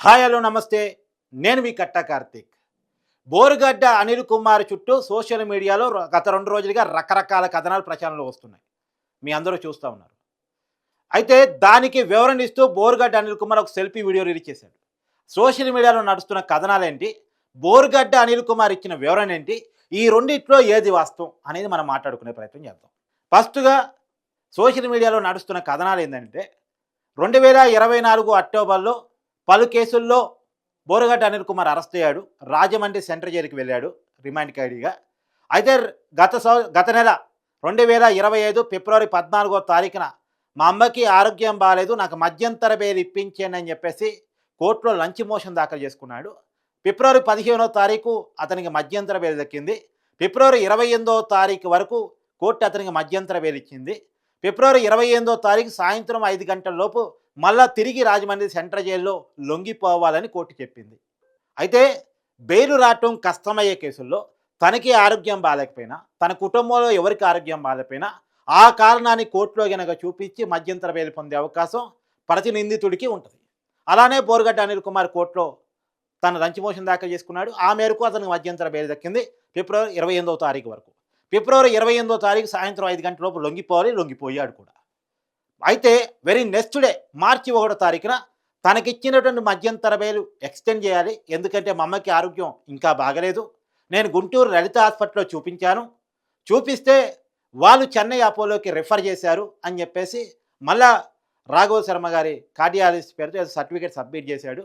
Hi hello నమస్తే. నేను మీ కట్టా కార్తీక్. బోరుగడ్డ అనిల్ కుమార్ చుట్టూ సోషల్ మీడియాలో గత 2 రోజులుగా రకరకాల కథనాలు ప్రచారంలో వస్తున్నాయి. మీ అందరూ చూస్తా ఉన్నారు. అయితే దానికి వివరణ ఇస్తూ బోరుగడ్డ అనిల్ కుమార్ ఒక సెల్ఫీ వీడియో రిలీజ్ చేశాడు. సోషల్ మీడియాలో నడుస్తున్న కథనాలేంటి? బోరుగడ్డ అనిల్ కుమార్ ఇచ్చిన వివరణ ఏంటి? ఈ రెండిట్లో ఏది వాస్తవం అనేది మనం మాట్లాడుకునే ప్రయత్నం చేద్దాం. ఫస్ట్‌గా సోషల్ మీడియాలో నడుస్తున్న కథనాలు ఏందంటే 2024 అక్టోబర్‌లో పలు కేసుల్లో బోరుగడ్డ అనిల్ కుమార్ అరెస్ట్ అయ్యాడు. రాజమండ్రి సెంట్రల్ జైలుకి వెళ్ళాడు రిమాండ్ ఖైదీగా. అయితే గత నెల 2025 ఫిబ్రవరి 14వ తారీఖున మా అమ్మకి ఆరోగ్యం బాలేదు, నాకు మధ్యంతర బెయిల్ ఇప్పించండి అని చెప్పేసి కోర్టులో లంచ్ మోషన్ దాఖలు చేసుకున్నాడు. ఫిబ్రవరి 15వ తారీఖు అతనికి మధ్యంతర బెయిల్ దక్కింది. ఫిబ్రవరి 28వ తారీఖు వరకు కోర్టు అతనికి మధ్యంతర బెయిల్ ఇచ్చింది. ఫిబ్రవరి 28వ తారీఖు సాయంత్రం 5 గంటల లోపు మళ్ళా తిరిగి రాజమండ్రి సెంట్రల్ జైల్లో లొంగిపోవాలని కోర్టు చెప్పింది. అయితే బెయిల్ రావటం కష్టమయ్యే కేసుల్లో తనకి ఆరోగ్యం బాలేకపోయినా, తన కుటుంబంలో ఎవరికి ఆరోగ్యం బాలేకపోయినా ఆ కారణాన్ని కోర్టులో గనక చూపించి మధ్యంతర బెయిల్ పొందే అవకాశం ప్రతి నిందితుడికి ఉంటుంది. అలానే బోరుగడ్డ అనిల్ కుమార్ కోర్టులో తన లంచ్ మోషన్ దాఖలు చేసుకున్నాడు. ఆ మేరకు అతనికి మధ్యంతర బెయిల్ దక్కింది ఫిబ్రవరి 28వ తారీఖు వరకు. ఫిబ్రవరి 28వ తారీఖు సాయంత్రం 5 గంటల లోపు లొంగిపోయాడు కూడా. అయితే వెరీ నెక్స్ట్ డే మార్చి 1వ తారీఖున తనకిచ్చినటువంటి మధ్యంతర బెయిల్ ఎక్స్టెండ్ చేయాలి. ఎందుకంటే మా అమ్మకి ఆరోగ్యం ఇంకా బాగలేదు, నేను గుంటూరు లలిత హాస్పిటల్లో చూపించాను, చూపిస్తే వాళ్ళు చెన్నై అపోలోకి రిఫర్ చేశారు అని చెప్పేసి మళ్ళా రాఘవ శర్మ గారి కార్డియాలజిస్ట్ పేరుతో సర్టిఫికేట్ సబ్మిట్ చేశాడు.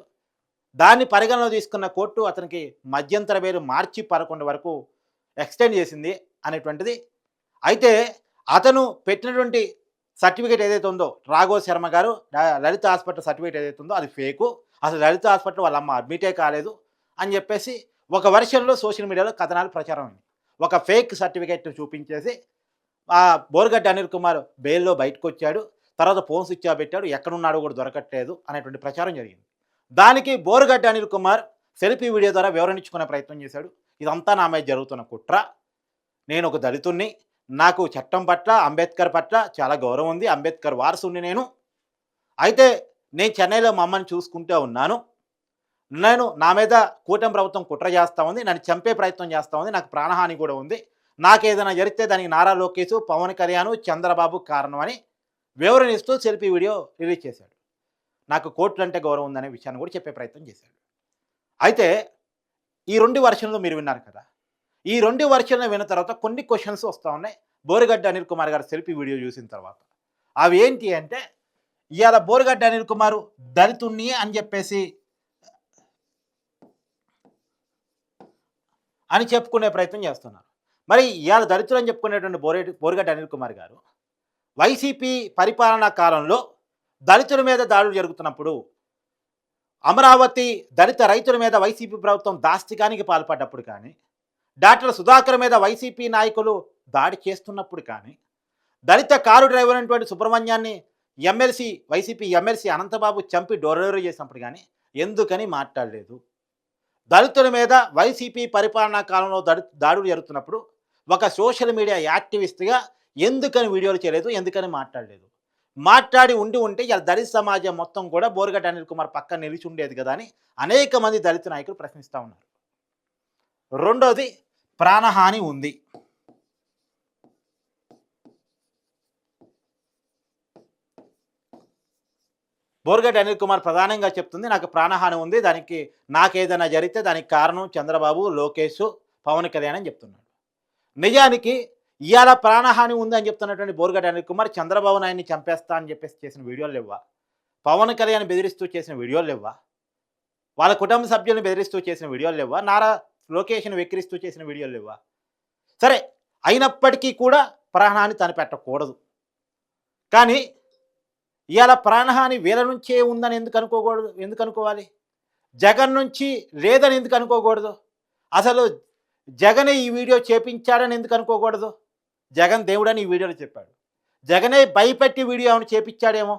దాన్ని పరిగణలో తీసుకున్న కోర్టు అతనికి మధ్యంతర బెయిల్ మార్చి 11 వరకు ఎక్స్టెండ్ చేసింది అనేటువంటిది. అయితే అతను పెట్టినటువంటి సర్టిఫికేట్ ఏదైతే ఉందో రాఘవ శర్మ గారు లలిత హాస్పిటల్ సర్టిఫికేట్ ఏదైతే ఉందో అది ఫేకు, అసలు లలిత హాస్పిటల్ వాళ్ళ అమ్మ అడ్మిటే కాలేదు అని చెప్పేసి ఒక వెర్షన్లో సోషల్ మీడియాలో కథనాలు ప్రచారం అయింది. ఒక ఫేక్ సర్టిఫికేట్ చూపించేసి బోరుగడ్డ అనిల్ కుమార్ బెయిల్లో బయటకు వచ్చాడు. తర్వాత ఫోన్ స్విచ్ ఆఫ్ పెట్టాడు, ఎక్కడున్నాడో కూడా దొరకట్లేదు అనేటువంటి ప్రచారం జరిగింది. దానికి బోరుగడ్డ అనిల్ కుమార్ సెల్ఫీ వీడియో ద్వారా వివరణించుకునే ప్రయత్నం చేశాడు. ఇదంతా నా మీద జరుగుతున్న కుట్ర, నేను ఒక దళితుణ్ణి, నాకు చట్టం పట్ల అంబేద్కర్ పట్ల చాలా గౌరవం ఉంది, అంబేద్కర్ వారసుని నేను. అయితే నేను చెన్నైలో మా అమ్మని చూసుకుంటూ ఉన్నాను, నా మీద కూటమి ప్రభుత్వం కుట్ర చేస్తూ ఉంది, నన్ను చంపే ప్రయత్నం చేస్తూ ఉంది, నాకు ప్రాణహాని కూడా ఉంది, నాకు ఏదైనా జరిగితే దానికి నారా లోకేష్, పవన్ కళ్యాణ్, చంద్రబాబు కారణం అని వివరణిస్తూ సెల్ఫీ వీడియో రిలీజ్ చేశాడు. నాకు కోర్టులు అంటే గౌరవం ఉందనే విషయాన్ని కూడా చెప్పే ప్రయత్నం చేశాడు. అయితే ఈ 2 వర్షన్లు మీరు విన్నారు కదా. ఈ 2 వర్షన్లు విన్న తర్వాత కొన్ని క్వశ్చన్స్ వస్తూ ఉన్నాయి బోరుగడ్డ అనిల్ కుమార్ గారు సెల్ఫీ వీడియో చూసిన తర్వాత. అవి ఏంటి అంటే, ఇవాళ బోరుగడ్డ అనిల్ కుమారు దళితుణ్ణి అని చెప్పేసి చెప్పుకునే ప్రయత్నం చేస్తున్నారు. మరి ఇవాళ దళితులు అని చెప్పుకునేటువంటి బోరుగడ్డ అనిల్ కుమార్ గారు వైసీపీ పరిపాలనా కాలంలో దళితుల మీద దాడులు జరుగుతున్నప్పుడు, అమరావతి దళిత రైతుల మీద వైసీపీ ప్రభుత్వం దాష్టికానికి పాల్పడ్డప్పుడు కానీ, డాక్టర్ సుధాకర్ మీద వైసీపీ నాయకులు దాడి చేస్తున్నప్పుడు కానీ, దళిత కారు డ్రైవర్ అయినటువంటి సుబ్రహ్మణ్యాన్ని వైసీపీ ఎమ్మెల్సీ అనంతబాబు చంపి డోరడోరు చేసినప్పుడు కానీ ఎందుకని మాట్లాడలేదు? దళితుల మీద వైసీపీ పరిపాలనా కాలంలో దాడులు జరుగుతున్నప్పుడు ఒక సోషల్ మీడియా యాక్టివిస్ట్గా ఎందుకని వీడియోలు చేయలేదు? ఎందుకని మాట్లాడలేదు? మాట్లాడి ఉంటే ఇలా దళిత సమాజం మొత్తం కూడా బోరుగడ్డ అనిల్ కుమార్ పక్కన నిలిచి ఉండేది కదా అని అనేక మంది దళిత నాయకులు ప్రశ్నిస్తూ ఉన్నారు. రెండోది, ప్రాణహాని ఉంది. బోరుగడ్డ అనిల్ కుమార్ ప్రధానంగా చెప్తుంది, నాకు ప్రాణహాని ఉంది, దానికి నాకేదైనా జరిగితే దానికి కారణం చంద్రబాబు, లోకేష్, పవన్ కళ్యాణ్ అని చెప్తున్నాడు. నిజానికి ఇవాళ ప్రాణహాని ఉంది అని చెప్తున్నటువంటి బోరుగడ్డ అనిల్ కుమార్ చంద్రబాబు నాయుడిని చంపేస్తా అని చెప్పేసి చేసిన వీడియోలు లేవా? పవన్ కళ్యాణ్ బెదిరిస్తూ చేసిన వీడియోలు లేవా? వాళ్ళ కుటుంబ సభ్యులను బెదిరిస్తూ చేసిన వీడియోలు లేవా? నారా లోకేష్ను వెక్కిరిస్తూ చేసిన వీడియోలు లేవా? సరే, అయినప్పటికీ కూడా ప్రాణహాని తను పెట్టకూడదు. కానీ ఇవాళ ప్రాణహాని వీళ్ళ నుంచే ఉందని ఎందుకు అనుకోవాలి? జగన్ నుంచి లేదని ఎందుకు అనుకోకూడదు? అసలు జగనే ఈ వీడియో చేపించాడని ఎందుకు అనుకోకూడదు? జగన్ దేవుడని ఈ వీడియోలో చెప్పాడు. జగనే భయపెట్టి వీడియో ఏమైనా చేపించాడేమో,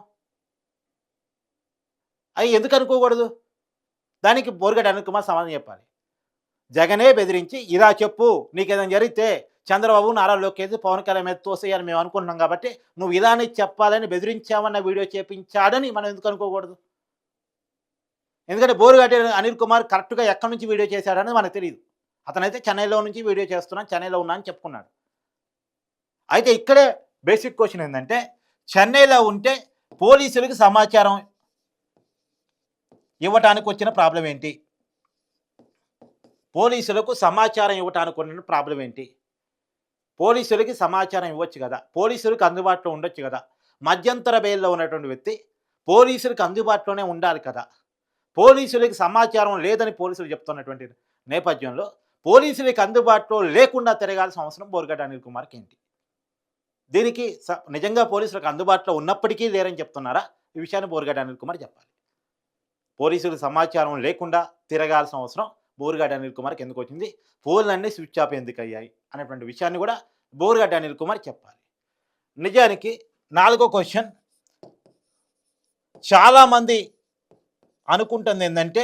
అవి ఎందుకు అనుకోకూడదు? దానికి బోరుగడ్డ అనిల్ కుమార్ సమాధానం చెప్పాలి. జగనే బెదిరించి ఇలా చెప్పు, నీకేదైనా జరిగితే చంద్రబాబు, నారా లోకేష్, పవన్ కళ్యాణ్ మీద తోసేయాలని మేము అనుకుంటున్నాం కాబట్టి నువ్వు ఇలానే చెప్పాలని బెదిరించామన్న వీడియో చేపించాడని మనం ఎందుకు అనుకోకూడదు? ఎందుకంటే బోరుగడ్డ అనిల్ కుమార్ కరెక్ట్‌గా ఎక్కడి నుంచి వీడియో చేశాడనేది మనకు తెలీదు. అతనైతే చెన్నైలో నుంచి వీడియో చేస్తున్నాను, చెన్నైలో ఉన్నా అని చెప్పుకున్నాడు. అయితే ఇక్కడే బేసిక్ క్వెషన్ ఏందంటే, చెన్నైలో ఉంటే పోలీసులకి సమాచారం ఇవ్వటానికి వచ్చిన ప్రాబ్లమ్ ఏంటి? పోలీసులకు సమాచారం ఇవ్వటానికి ఉన్న ప్రాబ్లమ్ ఏంటి? పోలీసులకి సమాచారం ఇవ్వచ్చు గదా! పోలీసులకి అందుబాటులో ఉండొచ్చు గదా! మధ్యంతర బెయిల్‌లో ఉన్నటువంటి వ్యక్తి పోలీసులకి అందుబాటులోనే ఉండాలి కదా! పోలీసులకి సమాచారం లేదని పోలీసులు చెప్తున్నటువంటి నేపథ్యంలో, పోలీసులకి అందుబాటులో లేకుండా తిరగాల్సిన అవసరం బోరుగడ్డ అనిల్ కుమార్‌కి ఏంటి? దీనికి నిజంగా పోలీసులకు అందుబాటులో ఉన్నప్పటికీ లేరని చెప్తున్నారా? ఈ విషయాన్ని బోరుగడ్డ అనిల్ కుమార్ చెప్పాలి. పోలీసులకు సమాచారం లేకుండా తిరగాల్సిన అవసరం బోరుగడ్డ అనిల్ కుమార్‌కి ఎందుకొచ్చింది? ఫోన్‌లన్నీ స్విచ్ ఆఫ్ ఎందుకయ్యాయి? అనేటువంటి విషయాన్ని కూడా బోరుగడ్డ అనిల్ కుమార్ చెప్పాలి. నిజానికి నాలుగో క్వెషన్, చాలామంది అనుకుంటుంది ఏందంటే,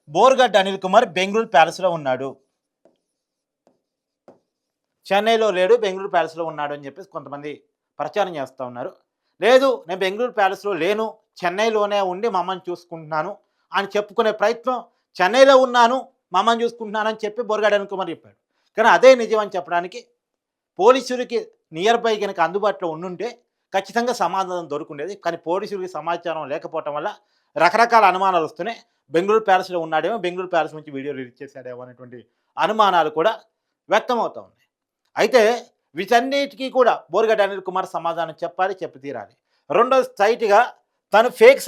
బోరుగడ్డ అనిల్ కుమార్ బెంగుళూరు ప్యాలెస్‌లో ఉన్నాడు. చెన్నైలో లేడు, బెంగుళూరు ప్యాలెస్‌లో ఉన్నాడు అని చెప్పేసి కొంతమంది ప్రచారం చేస్తా ఉన్నారు. లేదు, నేను బెంగుళూరు ప్యాలెస్‌లో లేను, చెన్నైలోనే ఉండి మా అమ్మని చూసుకుంటున్నాను అని చెప్పుకునే ప్రయత్నం, చెన్నైలో ఉన్నాను, మా అమ్మని చూసుకుంటున్నాను అని చెప్పి బోరుగడ్డ అనిల్ కుమార్ చెప్పాడు. కానీ అదే నిజం అని చెప్పడానికి పోలీసులకి నియర్ బై గనక అందుబాటులో ఉండుంటే ఖచ్చితంగా సమాధానం దొరుకుండేది. కానీ పోలీసులకి సమాచారం లేకపోవటం వల్ల రకరకాల అనుమానాలు వస్తున్నాయి. బెంగుళూరు ప్యాలెస్‌లో ఉన్నాడేమో, బెంగుళూరు ప్యాలెస్ నుంచి వీడియో రిలీజ్ చేశాడేమో అనేటువంటి అనుమానాలు కూడా వ్యక్తమవుతా ఉన్నాయి. అయితే వీటన్నిటికీ కూడా బోరుగడ్డ అనిల్ కుమార్ సమాధానం చెప్పాలి, చెప్పి తీరాలి. రెండోది స్ట్రైట్‌గా తను ఫేక్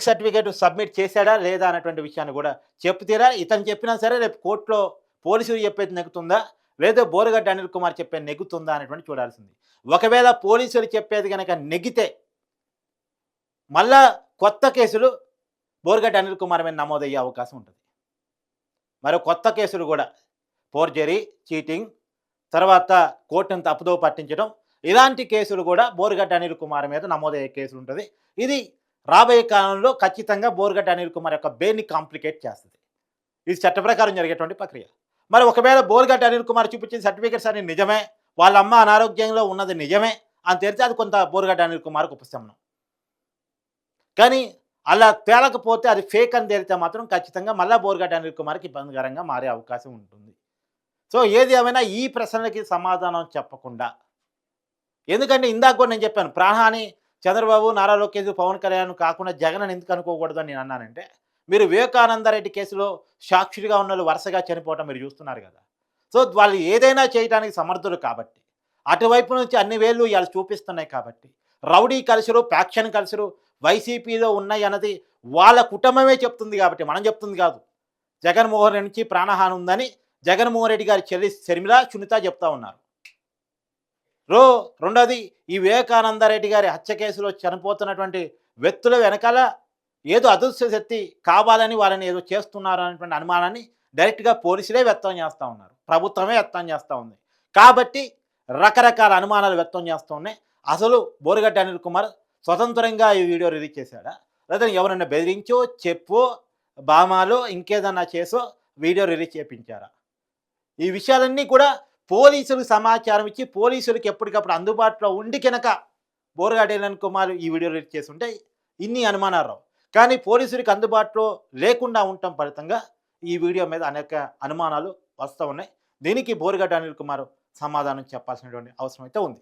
సర్టిఫికేట్ సబ్మిట్ చేశాడా లేదా అనేటువంటి విషయాన్ని కూడా చెప్పి తీరాలి. ఇతను చెప్పినా సరే రేపు కోర్టులో పోలీసులు చెప్పేది నెగ్గుతుందా, లేదా బోరుగడ్డ అనిల్ కుమార్ చెప్పేది నెగ్గుతుందా అనేటువంటి చూడాల్సింది. ఒకవేళ పోలీసులు చెప్పేది గనక నెగ్గితే మళ్ళా కొత్త కేసులు బోరుగడ్డ అనిల్ కుమార్ మీద నమోదయ్యే అవకాశం ఉంటుంది. మరో కొత్త కేసులు కూడా ఫోర్జరీ, చీటింగ్, తర్వాత కోర్టును తప్పుదోవ పట్టించడం, ఇలాంటి కేసులు కూడా బోరుగడ్డ అనిల్ కుమార్ మీద నమోదయ్యే కేసులు ఉంటుంది. ఇది రాబోయే కాలంలో ఖచ్చితంగా బోరుగడ్డ అనిల్ కుమార్ యొక్క బెయిల్‌ని కాంప్లికేట్ చేస్తుంది. ఇది చట్ట ప్రకారం జరిగేటువంటి ప్రక్రియ. మరి ఒకవేళ బోరుగడ్డ అనిల్ కుమార్ చూపించిన సర్టిఫికేట్స్ అన్ని నిజమే, వాళ్ళ అమ్మ అనారోగ్యంలో ఉన్నది నిజమే అని తెలిస్తే అది కొంత బోరుగడ్డ అనిల్ కుమార్‌కు ఉపశమనం. కానీ అలా తేలకపోతే అది ఫేక్ అని తేలితే మాత్రం ఖచ్చితంగా మళ్ళా బోరుగడ్డ అనిల్ కుమార్‌కి ఇబ్బందికరంగా మారే అవకాశం ఉంటుంది. సో ఏది ఏమైనా ఈ ప్రశ్నలకి సమాధానం చెప్పకుండా, ఎందుకంటే ఇందాక కూడా నేను చెప్పాను, ప్రాణహాని చంద్రబాబు, నారా లోకేష్, పవన్ కళ్యాణ్ కాకుండా జగన్ ఎందుకు అనుకోకూడదని నేను అన్నానంటే, మీరు వివేకానందరెడ్డి కేసులో సాక్షులుగా ఉన్నోళ్ళు వరుసగా చనిపోవటం మీరు చూస్తున్నారు కదా. సో వాళ్ళు ఏదైనా చేయడానికి సమర్థులు కాబట్టి, అటువైపు నుంచి అన్ని వేళ్ళు ఇవాళ చూపిస్తున్నాయి కాబట్టి, రౌడీ కల్చరు, ఫ్యాక్షన్ కల్చరు వైసీపీలో ఉన్నాయి అన్నది వాళ్ళ కుటుంబమే చెప్తుంది కాబట్టి, మనం చెప్తుంది కాదు. జగన్మోహన్ రెడ్డి నుంచి ప్రాణహాని ఉందని జగన్మోహన్ రెడ్డి గారి చెల్లి షర్మిల, సునీత చెప్తా ఉన్నారు. రెండోది, ఈ వివేకానందరెడ్డి గారి హత్య కేసులో చనిపోతున్నటువంటి వ్యక్తుల వెనకాల ఏదో అదృశ్య శక్తి కావాలని వాళ్ళని ఏదో చేస్తున్నారు అనేటువంటి అనుమానాన్ని డైరెక్ట్గా పోలీసులే వ్యక్తం చేస్తూ ఉన్నారు, ప్రభుత్వమే వ్యక్తం చేస్తూ ఉంది. కాబట్టి రకరకాల అనుమానాలు వ్యక్తం చేస్తూ ఉన్నాయి. అసలు బోరుగడ్డ అనిల్ కుమార్ స్వతంత్రంగా ఈ వీడియో రిలీజ్ చేశాడా, లేదా ఎవరైనా బెదిరించో, చెప్పో, బామాలో, ఇంకేదన్నా చేసో వీడియో రిలీజ్ చేయించారా? ఈ విషయాలన్నీ కూడా పోలీసులకు సమాచారం ఇచ్చి పోలీసులకు ఎప్పటికప్పుడు అందుబాటులో ఉండి కనుక బోరుగడ్డ అనిల్ కుమార్ ఈ వీడియో రిలీజ్ చేస్తుంటే ఇన్ని అనుమానాలు రావు. కానీ పోలీసులకు అందుబాటులో లేకుండా ఉండటం ఫలితంగా ఈ వీడియో మీద అనేక అనుమానాలు వస్తూ ఉన్నాయి. దీనికి బోరుగడ్డ అనిల్ కుమార్ సమాధానం చెప్పాల్సినటువంటి అవసరం అయితే ఉంది.